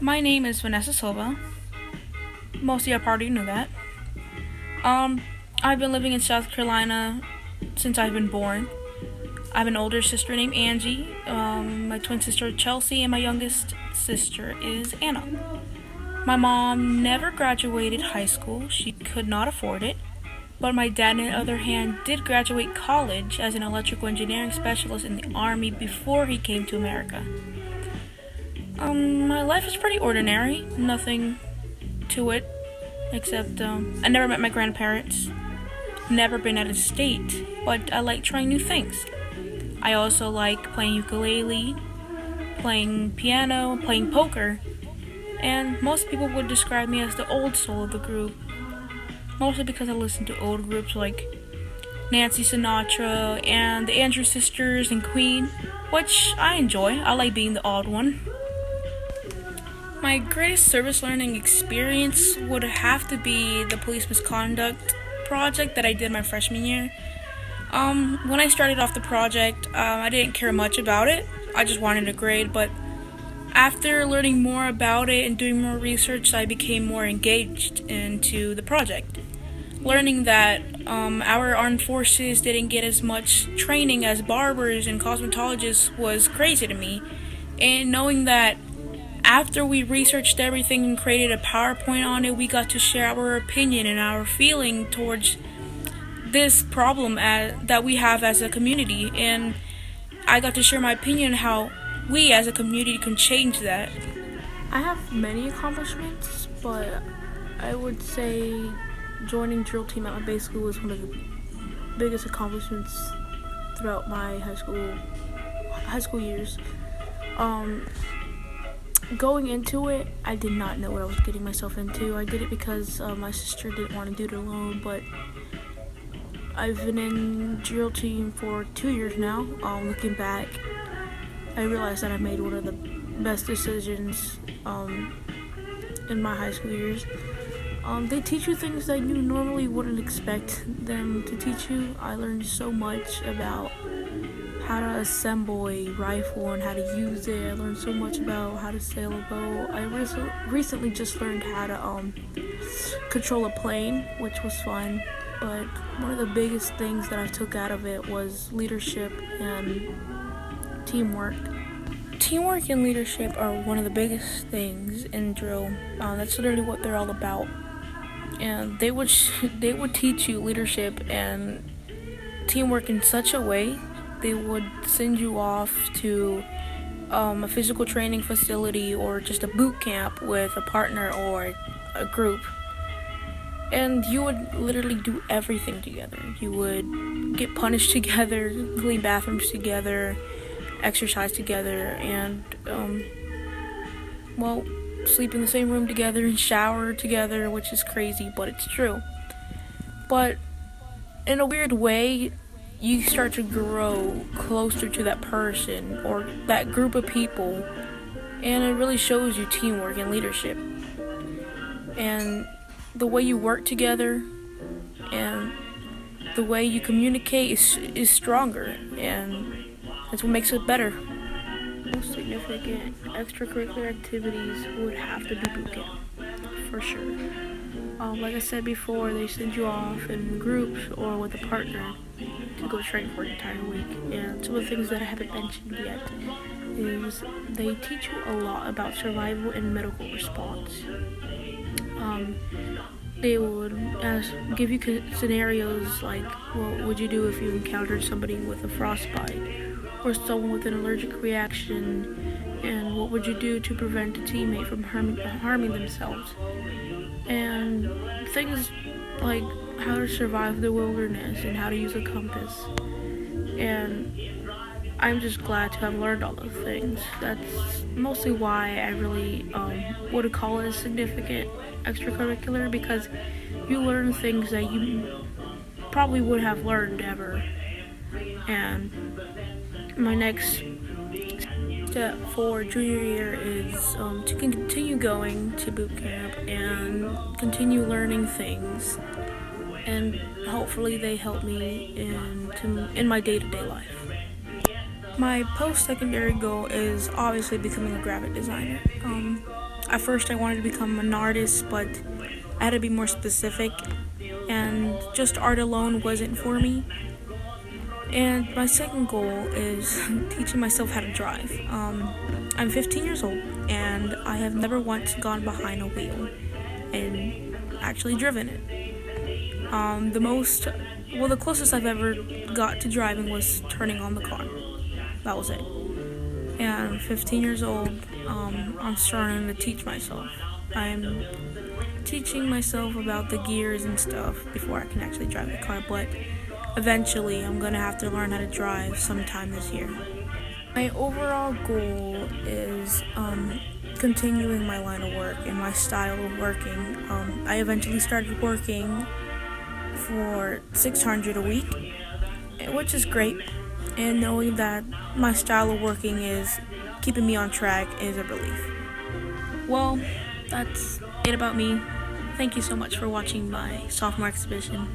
My name is Vanessa Silva. Most of you probably knew that. Um, I've been living in South Carolina since I've been born. I have an older sister named Angie, my twin sister Chelsea, and my youngest sister is Anna. My mom never graduated high school, she could not afford it. But my dad, on the other hand, did graduate college as an electrical engineering specialist in the Army before he came to America. My life is pretty ordinary, nothing to it, except I never met my grandparents, never been out of state, but I like trying new things. I also like playing ukulele, playing piano, playing poker, and most people would describe me as the old soul of the group, mostly because I listen to old groups like Nancy Sinatra and the Andrews Sisters and Queen, which I enjoy. I like being the odd one. My greatest service learning experience would have to be the police misconduct project that I did my freshman year. When I started off the project, I didn't care much about it. I just wanted a grade, but after learning more about it and doing more research, I became more engaged into the project. Learning that our armed forces didn't get as much training as barbers and cosmetologists was crazy to me. And knowing that after we researched everything and created a PowerPoint on it, we got to share our opinion and our feeling towards this problem that we have as a community. And I got to share my opinion on how we as a community can change that. I have many accomplishments, but I would say joining drill team at my base school was one of the biggest accomplishments throughout my high school years. Going into it, I did not know what I was getting myself into. I did it because my sister didn't want to do it alone, but I've been in drill team for 2 years now. Looking back, I realized that I made one of the best decisions in my high school years. They teach you things that you normally wouldn't expect them to teach you. I learned so much about how to assemble a rifle and how to use it. I learned so much about how to sail a boat. I recently just learned how to control a plane, which was fun. But one of the biggest things that I took out of it was leadership and teamwork. Teamwork and leadership are one of the biggest things in drill. That's literally what they're all about. And they would teach you leadership and teamwork in such a way. They would send you off to a physical training facility or just a boot camp with a partner or a group. And you would literally do everything together. You would get punished together, clean bathrooms together, exercise together, and, sleep in the same room together and shower together, which is crazy, but it's true. But in a weird way, you start to grow closer to that person or that group of people, and it really shows you teamwork and leadership. And the way you work together and the way you communicate is stronger, and that's what makes it better. Most significant extracurricular activities would have to be boot camp, for sure. Like I said before, they send you off in groups or with a partner to go train for an entire week. And some of the things that I haven't mentioned yet is they teach you a lot about survival and medical response. They would give you scenarios like, what would you do if you encountered somebody with a frostbite or someone with an allergic reaction, and what would you do to prevent a teammate from harming themselves, and things like how to survive the wilderness and how to use a compass. And I'm just glad to have learned all those things. That's mostly why I really would call it a significant extracurricular, because you learn things that you probably would have learned ever. And my next step for junior year is to continue going to boot camp and continue learning things, and hopefully they help me in my day-to-day life. My post-secondary goal is obviously becoming a graphic designer. At first, I wanted to become an artist, but I had to be more specific, and just art alone wasn't for me. And my second goal is teaching myself how to drive. I'm 15 years old, and I have never once gone behind a wheel and actually driven it. The closest I've ever got to driving was turning on the car. That was it. And I'm 15 years old. I'm starting to teach myself. I'm teaching myself about the gears and stuff before I can actually drive the car, but eventually I'm gonna have to learn how to drive sometime this year. My overall goal is continuing my line of work and my style of working. I eventually started working for $600 a week, which is great, and knowing that my style of working is keeping me on track is a relief. Well, that's it about me. Thank you so much for watching my sophomore exhibition.